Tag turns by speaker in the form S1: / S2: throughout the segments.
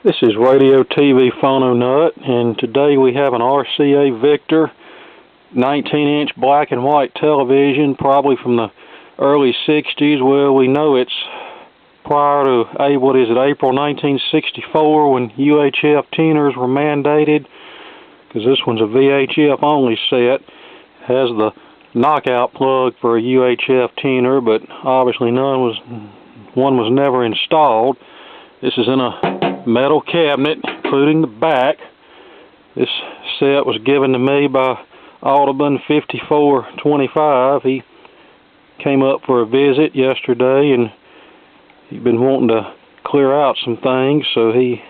S1: This is Radio TV Phono Nut, and today we have an RCA Victor 19-inch black and white television, probably from the early 60s. Well, we know it's prior to, April 1964 when UHF tuners were mandated, because this one's a VHF only set. It has the knockout plug for a UHF tuner, but obviously one was never installed. This is in a metal cabinet, including the back. This set was given to me by Audubon 5425. He came up for a visit yesterday, and he'd been wanting to clear out some things, so he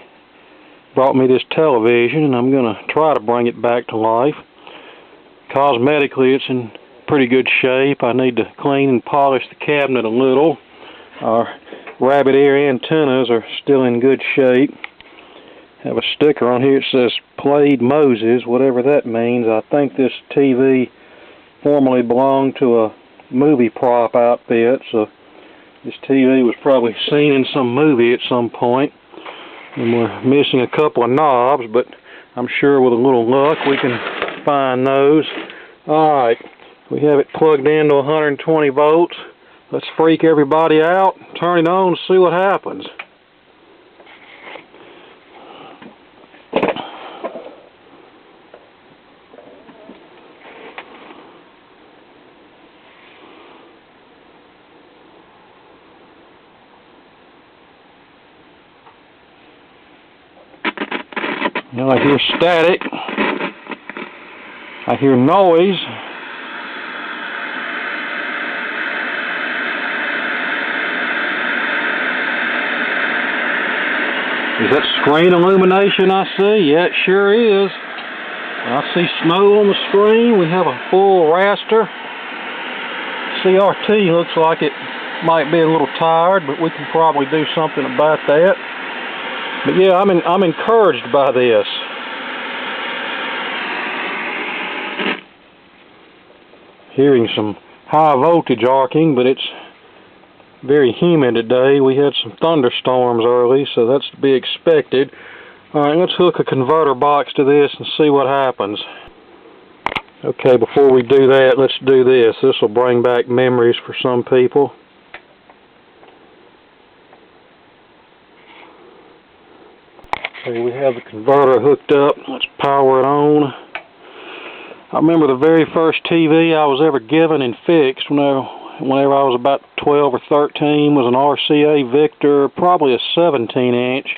S1: brought me this television, and I'm going to try to bring it back to life. Cosmetically, it's in pretty good shape. I need to clean and polish the cabinet a little. Our rabbit ear antennas are still in good shape. Have a sticker on here that says Played Moses, whatever that means. I think this TV formerly belonged to a movie prop outfit, so this TV was probably seen in some movie at some point. And we're missing a couple of knobs, but I'm sure with a little luck we can find those. Alright, we have it plugged into 120 volts. Let's freak everybody out, turn it on, and see what happens. Now I hear static, I hear noise. Is that screen illumination I see? Yeah, it sure is. I see snow on the screen. We have a full raster. CRT looks like it might be a little tired, but we can probably do something about that. But yeah, I'm encouraged by this. Hearing some high voltage arcing, but it's very humid today. We had some thunderstorms early, so that's to be expected. Alright, let's hook a converter box to this and see what happens. Okay, before we do that, let's do this. This will bring back memories for some people. Okay, we have the converter hooked up. Let's power it on. I remember the very first TV I was ever given and fixed whenever I was about 12 or 13 was an RCA Victor, probably a 17-inch,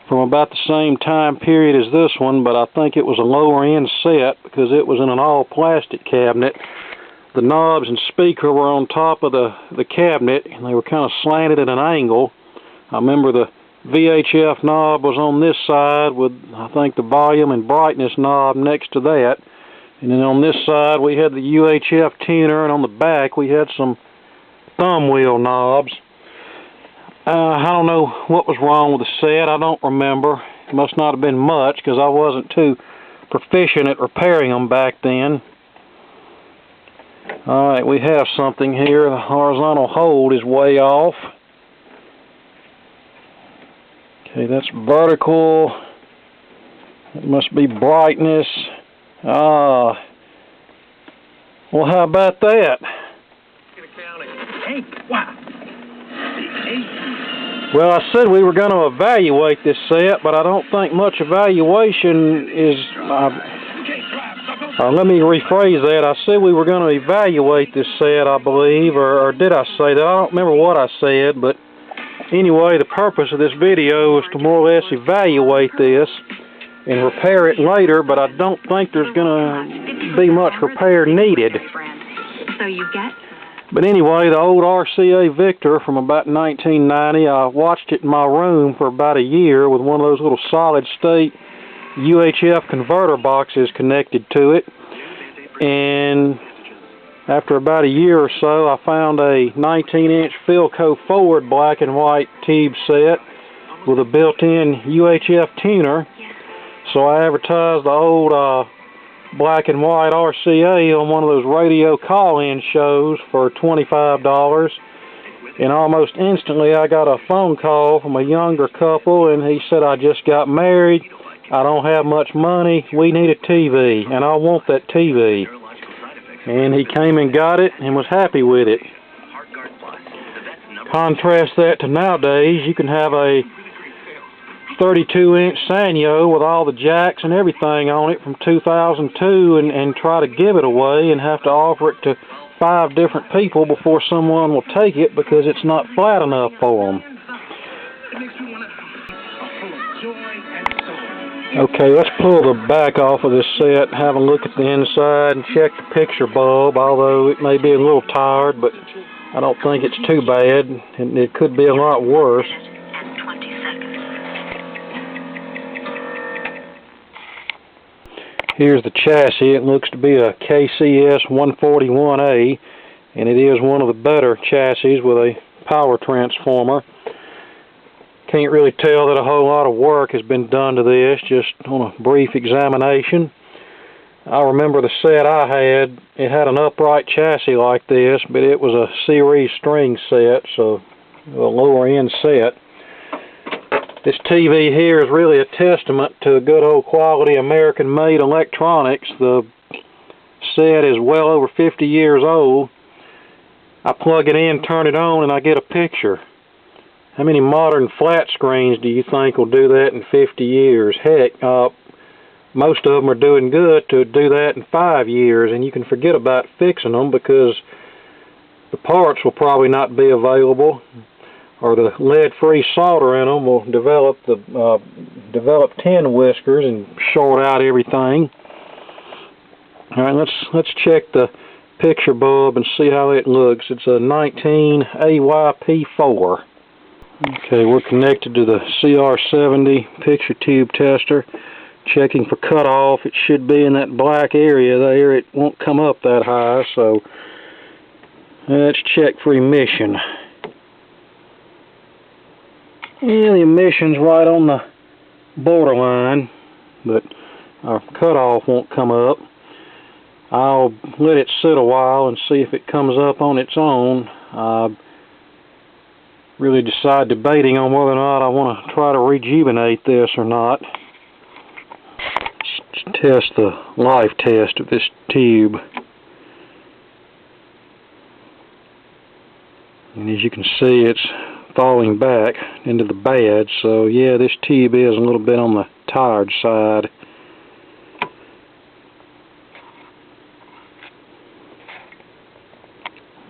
S1: from about the same time period as this one, but I think it was a lower end set because it was in an all plastic cabinet. The knobs and speaker were on top of the cabinet, and they were kind of slanted at an angle. I remember the VHF knob was on this side with, I think, the volume and brightness knob next to that. And then on this side we had the UHF tuner, and on the back we had some thumb wheel knobs. I don't know what was wrong with the set. I don't remember. It must not have been much because I wasn't too proficient at repairing them back then. Alright, we have something here. The horizontal hold is way off. Okay, that's vertical. It must be brightness. Well, how about that? Well, I said we were going to evaluate this set, but I don't think much evaluation is... let me rephrase that. I said we were going to evaluate this set, I believe, or did I say that? I don't remember what I said, but anyway, the purpose of this video is to more or less evaluate this and repair it later, but I don't think there's going to be much repair needed. But anyway, the old RCA Victor from about 1990, I watched it in my room for about a year with one of those little solid-state UHF converter boxes connected to it. And after about a year or so, I found a 19-inch Philco Forward black and white tube set with a built-in UHF tuner. So I advertised the old black and white RCA on one of those radio call-in shows for $25. And almost instantly I got a phone call from a younger couple, and he said, "I just got married, I don't have much money, we need a TV, and I want that TV." And he came and got it and was happy with it. Contrast that to nowadays, you can have a 32-inch Sanyo with all the jacks and everything on it from 2002 and try to give it away and have to offer it to 5 different people before someone will take it because it's not flat enough for them. Okay, let's pull the back off of this set, have a look at the inside, and check the picture bulb, although it may be a little tired, but I don't think it's too bad, and it could be a lot worse. Here's the chassis. It looks to be a KCS 141A, and it is one of the better chassis with a power transformer. Can't really tell that a whole lot of work has been done to this, just on a brief examination. I remember the set I had, it had an upright chassis like this, but it was a series string set, so a lower end set. This TV here is really a testament to good old quality American made electronics. The set is well over 50 years old. I plug it in, turn it on, and I get a picture. How many modern flat screens do you think will do that in 50 years? Heck, most of them are doing good to do that in 5 years, and you can forget about fixing them because the parts will probably not be available, or the lead-free solder in them will develop tin whiskers and short out everything. All right, let's check the picture bulb and see how it looks. It's a 19 AYP4. Okay, we're connected to the CR70 picture tube tester, checking for cutoff. It should be in that black area there. It won't come up that high, so let's check for emission. Yeah, the emission's right on the borderline, but our cutoff won't come up. I'll let it sit a while and see if it comes up on its own. I really debating on whether or not I want to try to rejuvenate this or not. Let's test the life test of this tube. And as you can see, it's falling back into the bad, so yeah, this tube is a little bit on the tired side.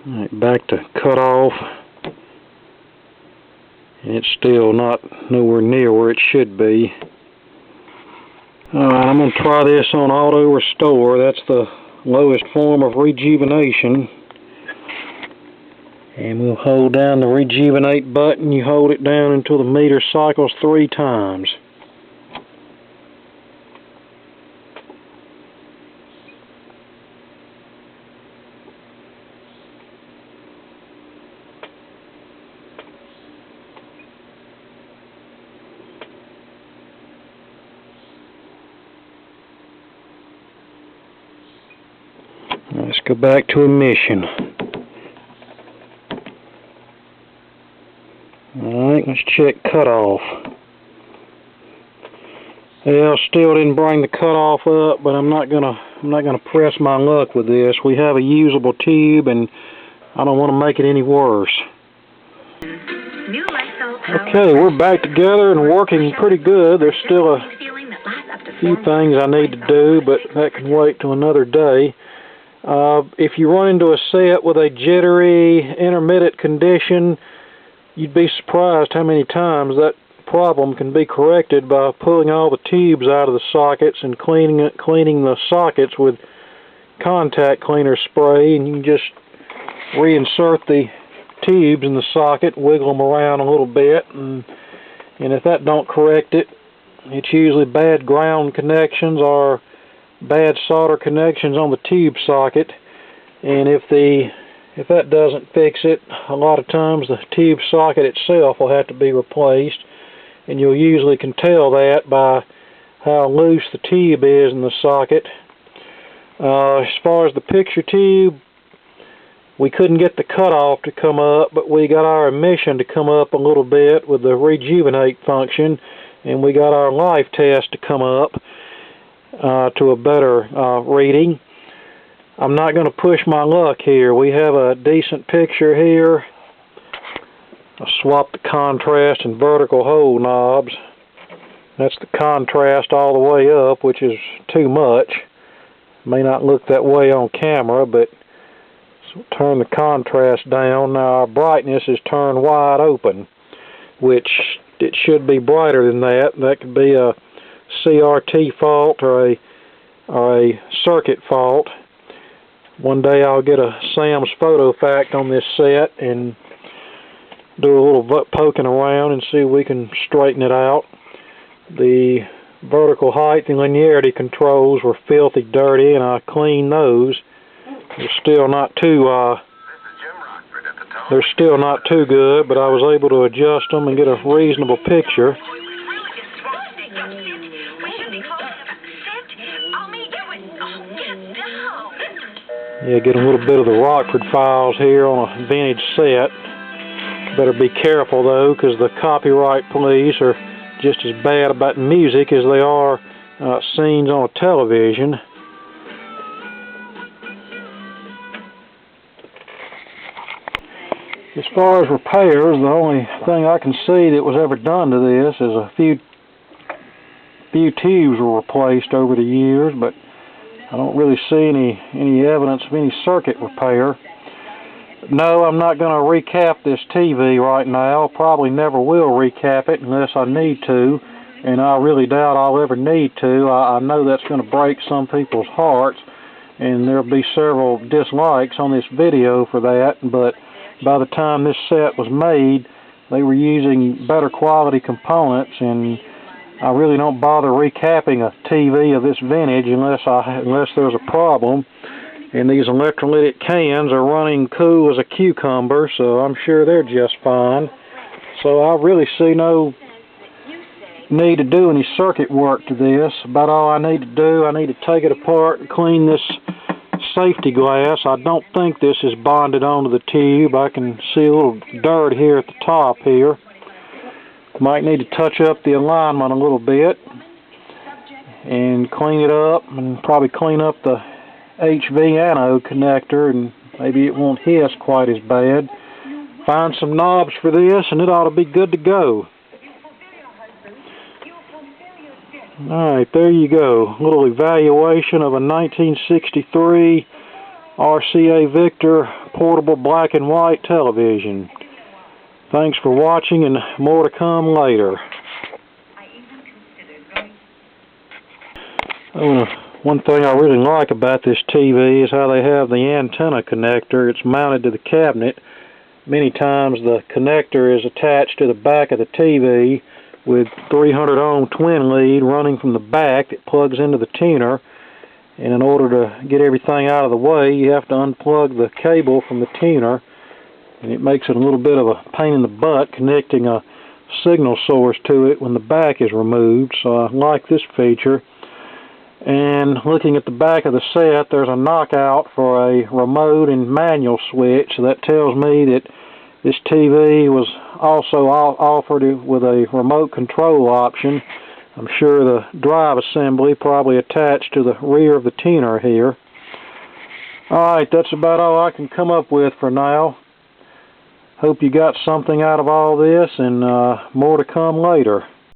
S1: Alright, back to cutoff, and it's still nowhere near where it should be. Alright, I'm going to try this on auto restore. That's the lowest form of rejuvenation. And we'll hold down the rejuvenate button. You hold it down until the meter cycles 3 times. Let's go back to emission. Alright, let's check cutoff. Well, still didn't bring the cutoff up, but I'm not gonna press my luck with this. We have a usable tube, and I don't want to make it any worse. Okay, we're back together and working pretty good. There's still a few things I need to do, but that can wait till another day. If you run into a set with a jittery, intermittent condition, you'd be surprised how many times that problem can be corrected by pulling all the tubes out of the sockets and cleaning the sockets with contact cleaner spray, and you can just reinsert the tubes in the socket, wiggle them around a little bit, and if that don't correct it, it's usually bad ground connections or bad solder connections on the tube socket. And if that doesn't fix it, a lot of times the tube socket itself will have to be replaced, and you'll usually can tell that by how loose the tube is in the socket. As far as the picture tube, We couldn't get the cutoff to come up, but we got our emission to come up a little bit with the rejuvenate function, and we got our life test to come up to a better reading. I'm not going to push my luck here. We have a decent picture here. I swapped the contrast and vertical hole knobs. That's the contrast all the way up, which is too much. May not look that way on camera, but so turn the contrast down. Now our brightness is turned wide open, which it should be brighter than that. That could be a CRT fault or a circuit fault. One day I'll get a Sam's Photo Fact on this set and do a little poking around and see if we can straighten it out. The vertical height and linearity controls were filthy dirty, and I cleaned those. They're still not too good, but I was able to adjust them and get a reasonable picture. Yeah, get a little bit of the Rockford Files here on a vintage set. Better be careful though, because the copyright police are just as bad about music as they are scenes on a television. As far as repairs, the only thing I can see that was ever done to this is a few tubes were replaced over the years, but I don't really see any evidence of any circuit repair. No, I'm not going to recap this TV right now. Probably never will recap it unless I need to, and I really doubt I'll ever need to. I know that's going to break some people's hearts, and there'll be several dislikes on this video for that, but by the time this set was made, they were using better quality components, and I really don't bother recapping a TV of this vintage unless there's a problem. And these electrolytic cans are running cool as a cucumber, so I'm sure they're just fine. So I really see no need to do any circuit work to this. About all I need to do, I need to take it apart and clean this safety glass. I don't think this is bonded onto the tube. I can see a little dirt here at the top here. Might need to touch up the alignment a little bit and clean it up, and probably clean up the HV anode connector, and maybe it won't hiss quite as bad. Find some knobs for this and it ought to be good to go. Alright, there you go. A little evaluation of a 1963 RCA Victor portable black and white television. Thanks for watching, and more to come later. One thing I really like about this TV is how they have the antenna connector. It's mounted to the cabinet. Many times the connector is attached to the back of the TV with 300 ohm twin lead running from the back that plugs into the tuner. And in order to get everything out of the way, you have to unplug the cable from the tuner. And it makes it a little bit of a pain in the butt connecting a signal source to it when the back is removed. So I like this feature. And looking at the back of the set, there's a knockout for a remote and manual switch. So that tells me that this TV was also offered with a remote control option. I'm sure the drive assembly probably attached to the rear of the tuner here. Alright, that's about all I can come up with for now. Hope you got something out of all this, and more to come later.